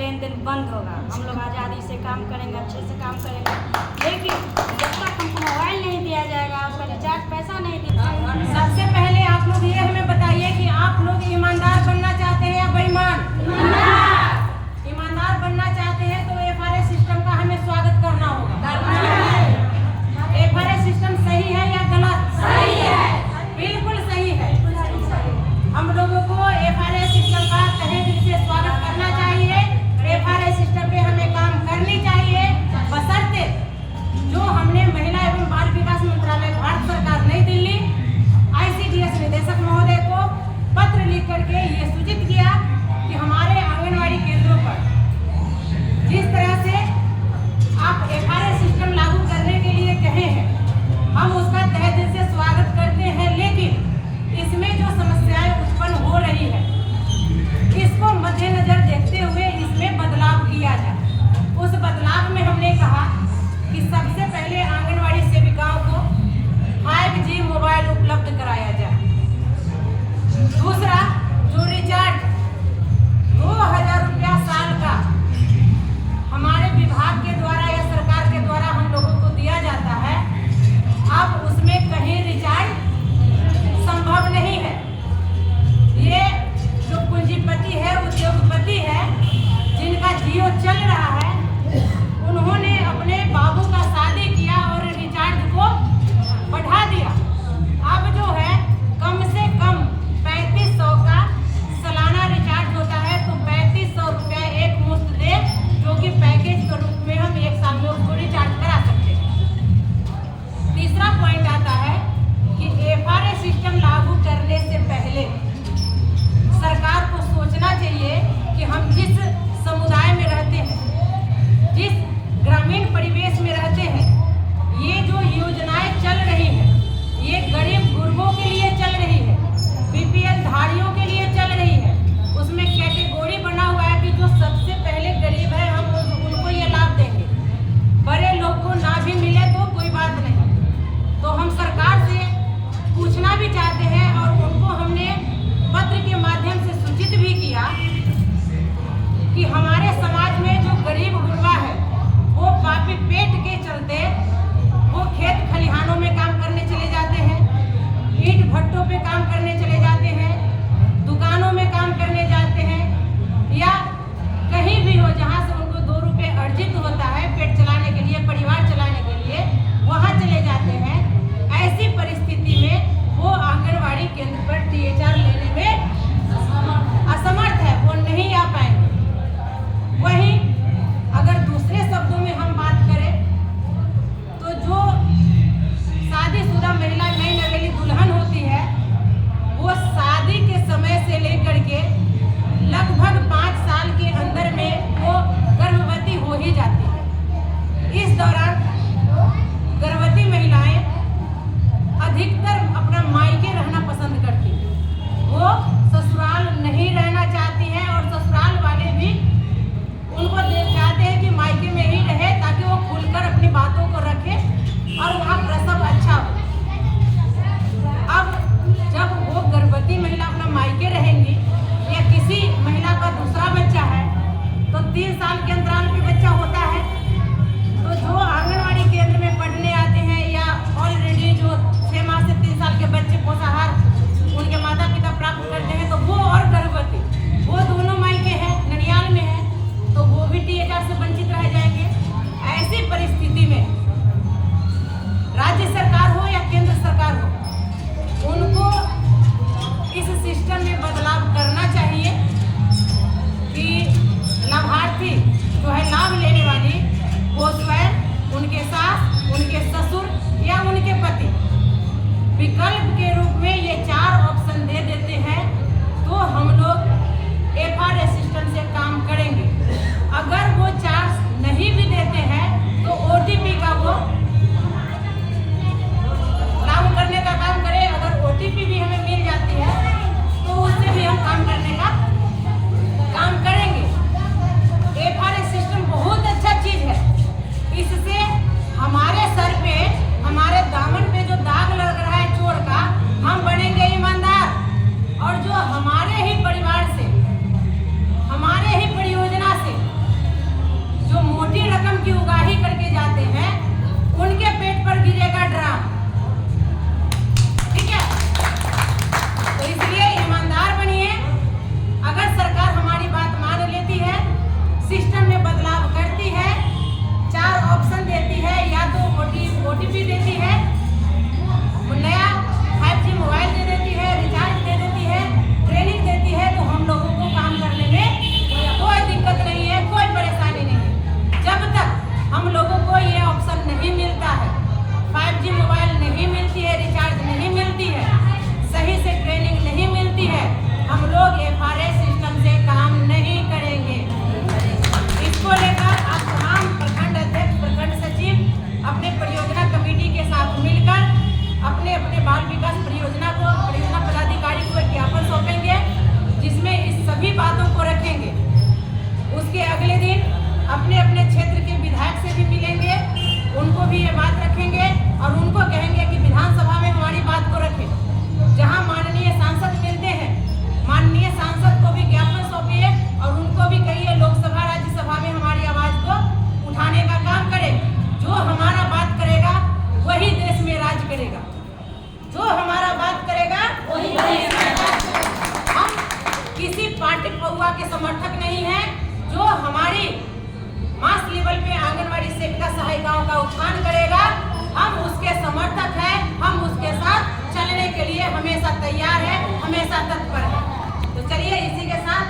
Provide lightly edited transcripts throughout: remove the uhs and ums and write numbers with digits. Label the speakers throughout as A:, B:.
A: लेन then बंद होगा। हम लोग आज़ादी से काम करेंगे, अच्छे से काम करेंगे, लेकिन जब तक हमको मोबाइल नहीं दिया जाएगा, उसका रिचार्ज पैसा नहीं दिया।
B: सबसे पहले आप लोग ये हमें बताइए कि आप लोग ईमानदार बनना चाहते हैं या बेईमान? ईमानदार बनना चाहते हैं तो FRS सिस्टम का हमें स्वागत करना होगा। FRS सिस्टम सही है या गलत? सही है, बिल्कुल सही है। हम लोगों को FRS सिस्टम का तहे दिल से स्वागत करना चाहिए। FRS सिस्टम पे हमें काम करनी चाहिए, बशर्ते जो हमने महिला एवं बाल विकास मंत्रालय भारत सरकार नई दिल्ली ICDS निदेशक महोदय को पत्र लिख करके ये सूचित किया कि हमारे आंगनवाड़ी केंद्रों पर जिस तरह से आप FRS सिस्टम लागू करने के लिए कहे हैं, हम उसका तहे दिल से स्वागत करते हैं, लेकिन इसमें जो समस्याएं उत्पन्न हो रही है इसको मद्देनजर देखते हुए इसमें बदलाव किया जाए। उस बदलाव में हमने कहा कि सबसे पहले आंगनवाड़ी सेविकाओं को 5G मोबाइल उपलब्ध कराया जाए। दूसरा, जो रिचार्ज 2000 रुपया साल का हमारे विभाग के द्वारा या सरकार के द्वारा हम लोगों को दिया जाता है, अब उसमें कहीं रिचार्ज संभव नहीं है। ये जो पूंजीपति है, उद्योगपति है, जिनका जियो चल रहा है, उन्होंने अपने बाबू का शादी किया और रिचार्ज को बढ़ा दिया। अब जो है कम से कम 3500 का सालाना रिचार्ज होता है, तो 3500 रुपया एक मुश्त दे, जो कि पैकेज के रूप में हम एक साल में उसको रिचार्ज करा सकते हैं। तीसरा पॉइंट आता है कि FRS सिस्टम लागू करने से पहले सरकार को सोचना चाहिए कि हम जिस समुदाय में रहते हैं, जिस ग्रामीण परिवेश में रहते हैं, ये जो योजनाएं चल रही हैं, ये गरीब गुरबों के लिए चल रही है, BPL धारियों के लिए चल रही है। उसमें कैटेगरी बना हुआ है कि जो सबसे पहले गरीब है हम उनको ये लाभ देंगे, बड़े लोग को ना भी मिले तो कोई बात नहीं। तो हम सरकार से पूछना भी चाहते हैं और उनको हमने पत्र के माध्यम से सूचित भी किया कि हमारे समाज में जो गरीब गुरबा है वो पापी पेट के चलते वो खेत खलिहानों में काम करने चले जाते हैं, ईंट भट्टों पे काम करने चले जाते हैं, दुकानों में काम करने जाते हैं, या कहीं भी हो जहाँ से उनको 2 रुपये अर्जित होता है पेट चलाने के लिए, परिवार चलाने के लिए, वहाँ चले जाते हैं। ऐसी परिस्थिति में वो आंगनवाड़ी केंद्र पर THR लेने में असमर्थ है, वो नहीं आ पाएंगे। वहीं अगर दूसरे शब्दों में हम बात करें तो जो शादीशुदा महिला नई नवेली दुल्हन होती है, वो शादी के समय से लेकर के लगभग 5 साल के अंदर में वो गर्भवती हो ही जाती है। इस दौरान गर्भवती महिलाएं अधिकतर अपना मायके रहना पसंद करती हैं, वो ससुराल नहीं रहना चाहती हैं और ससुराल वाले भी उनको चाहते हैं कि मायके में ही रहे ताकि वो खुलकर अपनी बातों को रखे और वहाँ प्रसव अच्छा हो। अब जब वो गर्भवती महिला अपना मायके रहेंगी या किसी महिला का दूसरा बच्चा है तो 3 साल के अंतराल पे बच्चा होता है, तो जो आंगनवाड़ी केंद्र में पढ़ने आते हैं या ऑलरेडी जो 6 माह से 3 साल के बच्चे पोषाहार उनके माता पिता प्राप्त करते हैं, तो वो और गर्भवती वो दोनों मायके हैं, ननियाल में है, तो वो भी THR से वंचित रह जाएंगे। ऐसी परिस्थिति में राज्य सरकार हो या केंद्र सरकार हो, उनको इस सिस्टम में बदलाव करना चाहिए कि लाभार्थी जो है लाभ लेने वाली, वो स्वयं, उनके सास, उनके ससुर या उनके पति विकल्प के रूप में ये 4 ऑप्शन दे देते हैं, तो हम लोग FRS सिस्टम से काम करेंगे। अगर वो 4 नहीं भी देते हैं तो OTP का वो लागू करने का काम करें। अगर OTP भी हमें मिल जाती है तो उससे भी हम काम करने का काम करेंगे। FRS सिस्टम बहुत अच्छा चीज है, इससे हमारे सर पे, हमारे दामन पे जो दाग लग रहा है चोर का, हम बनेंगे ईमानदार, और जो हमारे ही परिवार से, हमारे ही परियोजना से गिरेगा ड्राम। ठीक है, तो इसलिए ईमानदार बनिए। अगर सरकार हमारी बात मान लेती है, सिस्टम में बदलाव करती है, 4 ऑप्शन देती है, या तो OTP देती है, नया 5G मोबाइल दे देती है, रिचार्ज दे देती है, ट्रेनिंग देती है, तो हम लोगों को काम करने में कोई दिक्कत नहीं है, कोई परेशानी नहीं है। जब तक हम लोगों को ये ऑप्शन नहीं मिलता है, 5G मोबाइल नहीं मिलती है, रिचार्ज नहीं मिलती है, सही से ट्रेनिंग नहीं मिलती है, हम लोग FRA सिस्टम से काम नहीं करेंगे। इसको लेकर आप तमाम प्रखंड अध्यक्ष, प्रखंड सचिव अपने परियोजना कमेटी के साथ मिलकर अपने अपने बाल विकास परियोजना पदाधिकारी को एक ज्ञापन सौंपेंगे, जिसमें इस सभी बातों को रखेंगे। उसके अगले दिन अपने अपने क्षेत्र के विधायक से भी मिलेंगे, उनको भी ये बात रखेंगे और उनको कहेंगे कि विधानसभा में हमारी बात को रखें। जहां माननीय सांसद मिलते हैं, माननीय सांसद को भी ज्ञापन सौंपिए और उनको भी कहिए लोकसभा राज्यसभा में हमारी आवाज को उठाने का काम करें। जो हमारा बात करेगा वही देश में राज करेगा, जो हमारा बात करेगा वही देश में राज करेगा। हम किसी पार्टी पौआ के समर्थक नहीं हैं। जो हमारी मास लेवल पे आंगनवाड़ी सेविका सहायिकाओं का उत्थान करेगा, हम उसके समर्थक हैं, हम उसके साथ चलने के लिए हमेशा तैयार है, हमेशा तत्पर है। तो चलिए, इसी के साथ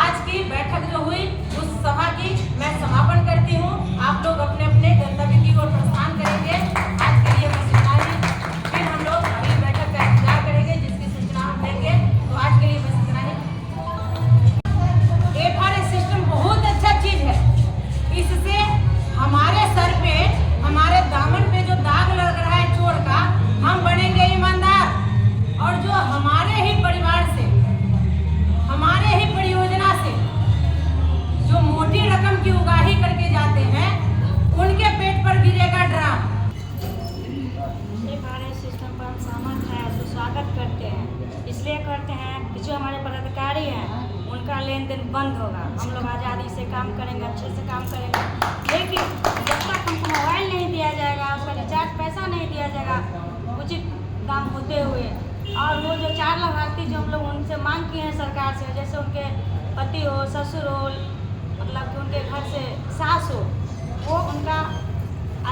B: आज की बैठक जो हुई उस सभा की मैं समापन करती हूँ। आप लोग अपने अपने गंतव्य की ओर प्रस्थान करेंगे। आज के लिए बस इतना ही, फिर हम लोग अगली बैठक का इंतजार करेंगे जिसकी सूचना हम देंगे। तो आज के लिए बस इतना ही। FRA सिस्टम बहुत अच्छा चीज है। इससे हमारे सर पे, हमारे दामन पे जो दाग लग रहा है चोर का, हम बनेंगे ईमानदार। और जो हमारे ही परिवार से, हमारे ही परियोजना से जो मोटी रकम की उगाही करके जाते हैं, उनके पेट पर गिरेगा ड्राम।
A: FRA सिस्टम पर हम सहमत हैं, तो स्वागत करते हैं। इसलिए करते हैं कि जो हमारे पदाधिकारी हैं उनका लेन देन बंद होगा। हम लोग आज़ादी से काम करेंगे, अच्छे से काम करेंगे। लेकिन जब तक हमको मोबाइल नहीं दिया जाएगा, उसका रिचार्ज पैसा नहीं दिया जाएगा उचित दाम होते हुए, और वो जो 4 लाभार्थी जो हम लोग उनसे मांग किए हैं सरकार से, जैसे उनके पति हो, ससुर हो, मतलब कि उनके घर से सास हो, वो उनका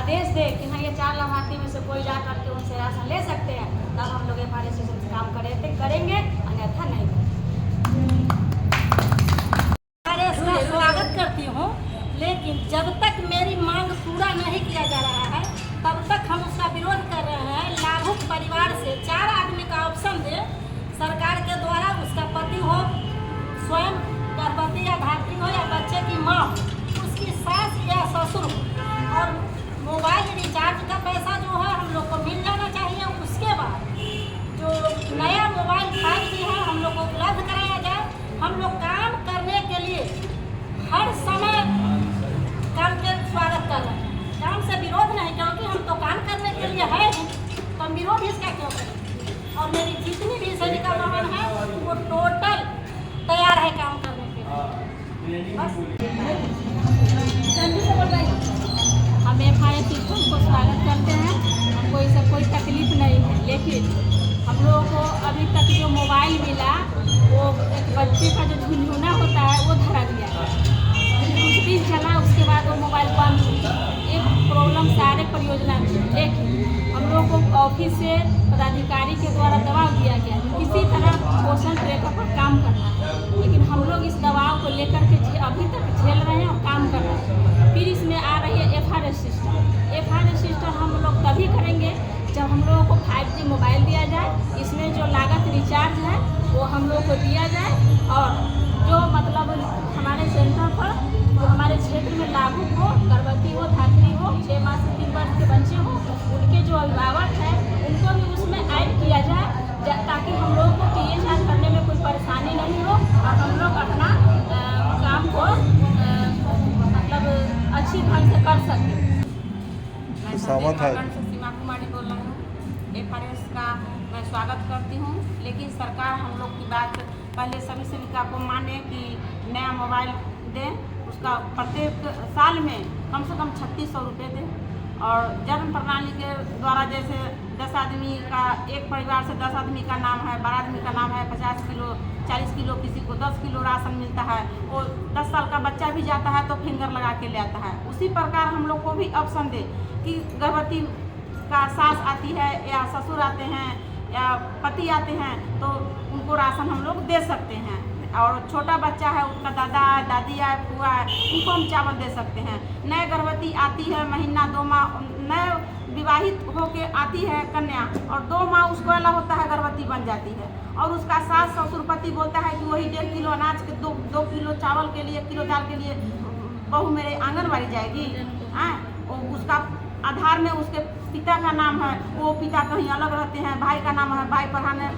A: आदेश दे कि हाँ ये 4 लाभार्थी में से कोई जा करके उनसे राशन ले सकते हैं, तब हम लोग FRA सिस्टम से काम करेंगे, अन्यथा नहीं।
C: FRA का स्वागत करती हूँ, लेकिन जब तक मेरी मांग पूरा नहीं किया जा रहा है तब तक हम उसका विरोध कर रहे हैं। लाभुक परिवार से 4 आदमी का ऑप्शन दे सरकार के द्वारा, उसका पति हो, स्वयं गर्भवती या धात्री हो, या बच्चे की माँ, उसकी सास या ससुर हो, और मोबाइल रिचार्ज का पैसा जो है हम लोग को मिल जाना चाहिए। उसके बाद जो नया मोबाइल 5G है हम लोग को उपलब्ध कराया जाए। हम लोग काम करने के लिए हर समय काम के स्वागत कर रहे हैं, काम से विरोध नहीं, क्योंकि हम तो काम करने के लिए है, तो हम विरोध इसका क्यों करें। और मेरी जितनी भी सेविका बहन है वो टोटल तैयार है काम करने के लिए। बस
D: हम FRA सिस्टम को स्वागत करते हैं। हमको इससे कोई तकलीफ नहीं है, लेकिन हम लोगों को अभी तक जो मोबाइल मिला, वो एक बच्चे का जो झुनझुना होता है वो धरा दिया है। कुछ दिन चला, उसके बाद वो मोबाइल बंद हो गया। एक प्रॉब्लम सारे परियोजना में, लेकिन हम लोग को ऑफिस से पदाधिकारी के द्वारा दबाव दिया गया है किसी तरह पोषण ट्रैकर पर काम करना है, लेकिन हम लोग इस दबाव को लेकर के अभी तक झेल रहे हैं और काम कर रहे हैं। फिर इसमें आ रही है FRA सिस्टम। FRA सिस्टम हम लोग तभी करेंगे जब हम लोगों को 5G मोबाइल दिया जाए। इसमें जो लागत रिचार्ज है वो हम लोग को दिया जाए, और जो मतलब हमारे सेंटर पर जो हमारे क्षेत्र में लाभुक हो, गर्भवती हो, धात्री हो, 6 माह से 3 वर्ष के बच्चे हो, उनके जो अभिभावक हैं उनको भी उसमें ऐड किया जाए, ताकि हम लोगों को THR करने में कोई परेशानी नहीं हो और हम लोग अपना काम को मतलब अच्छी ढंग से कर सकें।
B: सीमा कुमारी बोल रही हूँ। FRA का मैं स्वागत करती हूँ, लेकिन सरकार हम लोग की बात पहले सभी सेविका को माने कि नया मोबाइल दें, उसका प्रत्येक साल में कम से कम 3600 रुपये दें, और जन्म प्रणाली के द्वारा जैसे 10 आदमी का, एक परिवार से 10 आदमी का नाम है, 12 आदमी का नाम है, 50 किलो 40 किलो, किसी को 10 किलो राशन मिलता है। वो 10 साल का बच्चा भी जाता है तो फिंगर लगा के ले आता है। उसी प्रकार हम लोग को भी ऑप्शन दे कि गर्भवती का सास आती है या ससुर आते हैं या पति आते हैं तो उनको राशन हम लोग दे सकते हैं। और छोटा बच्चा है, उसका दादा है, दादी है, फुआ है, उनको हम चावल दे सकते हैं। नए गर्भवती आती है, महीना 2 माह, नए विवाहित होके आती है कन्या और 2 माह उसको अलग होता है, गर्भवती बन जाती है और उसका सास ससुर पति बोलता है कि वही 1.5 किलो अनाज के 2 किलो चावल के लिए, 1 किलो दाल के लिए बहू मेरे आंगनबाड़ी जाएगी। उसका आधार में उसके पिता का नाम है, वो पिता कहीं अलग रहते हैं, भाई का नाम है, भाई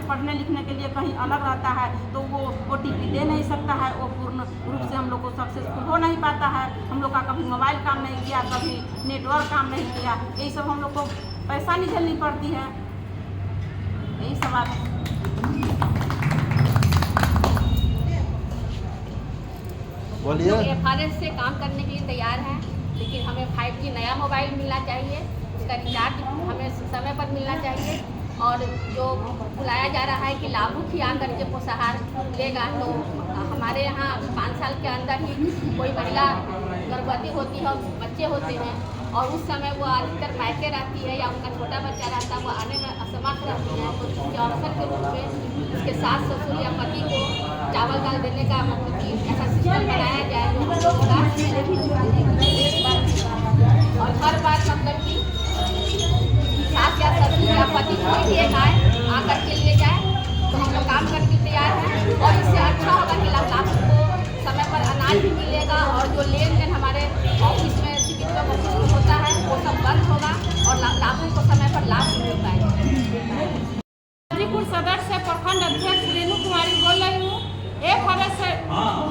B: पढ़ने लिखने के लिए कहीं अलग रहता है तो वो OTP दे नहीं सकता है, वो पूर्ण रूप से हम लोग को सक्सेसफुल हो नहीं पाता है। हम लोग का कभी मोबाइल काम नहीं किया, कभी नेटवर्क काम नहीं किया, यही सब हम लोग को परेशानी झेलनी पड़ती है। यही सवाल है।
E: बोलिए।
D: FRS से काम करने के लिए तैयार हैं, लेकिन हमें 5G नया मोबाइल मिलना चाहिए, उसका रिचार्ज हमें समय पर मिलना चाहिए। और जो बुलाया जा रहा है कि लाभुक ही आकर के पोषाहार लेगा, तो हमारे यहाँ 5 साल के अंदर ही कोई महिला गर्भवती होती है, बच्चे होते हैं और उस समय वो अधिकतर मायके रहती है या उनका छोटा बच्चा रहता है, वो आने में असमर्थ रहती है। तो उसके अवसर के रूप में उसके सास ससुर या पति को चावल दाल देने का मतलब कि ऐसा सिस्टम बनाया जाए जो हम लोग और हर बार मतलब कि सास या ससुर या पति कोई भी एक आकर के लिए जाए तो हम लोग काम करने के तैयार हैं। और इससे अच्छा होगा कि लाभुक को समय पर अनाज भी मिलेगा और जो लेन देन हमारे ऑफिस में सिविल ऑफिस में होता है वो सब बंद होगा और लाभुक को समय पर लाभ मिल पाएगा।
B: गाजीपुर सदर से प्रखंड अध्यक्ष रेणु कुमारी बोल रही हूँ। FRS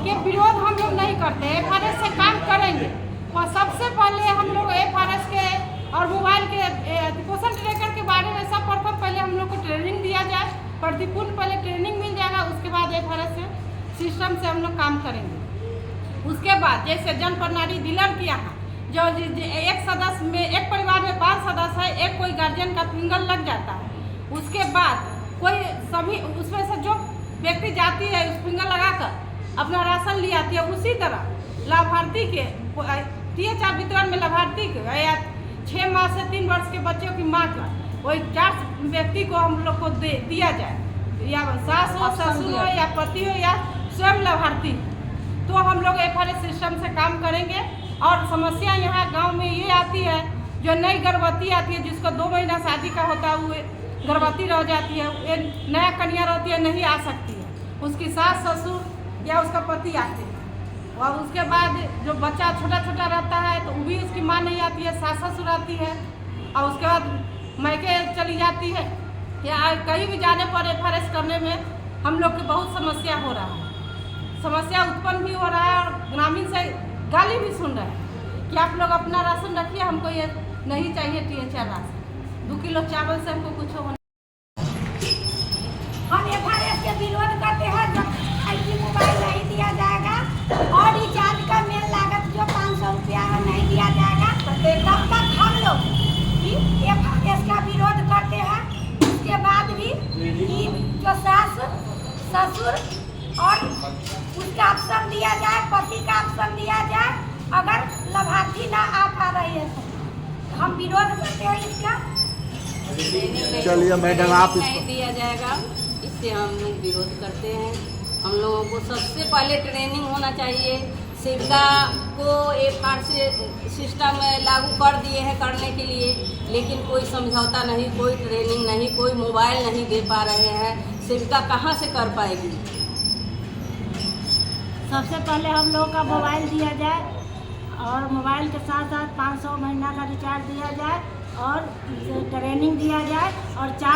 B: के विरोध हम लोग नहीं करते, FRS से काम करेंगे। और सबसे पहले हम लोग FRS के और मोबाइल के पोषण ट्रैकर के बारे में सब प्रथम पहले हम लोग को ट्रेनिंग दिया जाए, प्रतिपूर्ण पहले ट्रेनिंग मिल जाएगा, उसके बाद FRS सिस्टम से हम लोग काम करेंगे। उसके बाद जैसे जन प्रणाली डीलर के यहाँ जो एक सदस्य में, एक परिवार में 5 सदस्य है, एक कोई गार्जियन का फिंगर लग जाता है, उसके बाद कोई सभी उसमें से जो व्यक्ति जाती है उस फिंगर लगाकर अपना राशन ले आती है, उसी तरह लाभार्थी के THR वितरण में लाभार्थी के या 6 माह से 3 वर्ष के बच्चों की माँ का वही 4 व्यक्ति को हम लोग को दिया जाए, या सास हो, ससुर हो या पति हो या स्वयं लाभार्थी। तो हम लोग FRS सिस्टम से काम करेंगे। और समस्या यहाँ गांव में ये आती है, जो नई गर्भवती आती है जिसको 2 महीना शादी का होता है, वो गर्भवती रह जाती है, ये नया कन्या रहती है, नहीं आ सकती है, उसकी सास ससुर या उसका पति आते हैं। और उसके बाद जो बच्चा छोटा छोटा रहता है तो वो भी उसकी माँ नहीं आती है, सास ससुर आती है और उसके बाद मायके चली जाती है। या कहीं भी जाने पर FRS करने में हम लोग की बहुत समस्या हो रहा है, समस्या उत्पन्न भी हो रहा है और ग्रामीण से गाली भी सुन रहे हैं कि आप लोग अपना राशन रखिए, हमको ये नहीं चाहिए THR राशन, 2 किलो चावल से हमको कुछ होना।
C: हम FRS के विरोध करते हैं। जब 5G मोबाइल नहीं दिया जाएगा और रिचार्ज का मेन लागत जो 500 रुपया है नहीं दिया जाएगा, तब तक हम लोग FRS का विरोध करते हैं। उसके बाद भी जो सास ससुर और उसका ऑप्शन दिया जाए, पति का ऑप्शन दिया जाए, अगर लाभार्थी ना आ पा रही है तो हम विरोध करते हैं इसका।
E: चलिए मैडम आप
F: नहीं दिया जाएगा, इससे हम लोग विरोध करते हैं। हम लोगों को सबसे पहले ट्रेनिंग होना चाहिए। सेविका को FRS सिस्टम लागू कर दिए हैं करने के लिए, लेकिन कोई समझौता नहीं, कोई ट्रेनिंग नहीं, कोई मोबाइल नहीं दे पा रहे हैं। सेविका कहाँ से कर पाएगी?
C: सबसे पहले हम लोग का मोबाइल दिया जाए और मोबाइल के साथ साथ 500 महीना का रिचार्ज दिया जाए और ट्रेनिंग दिया जाए और 4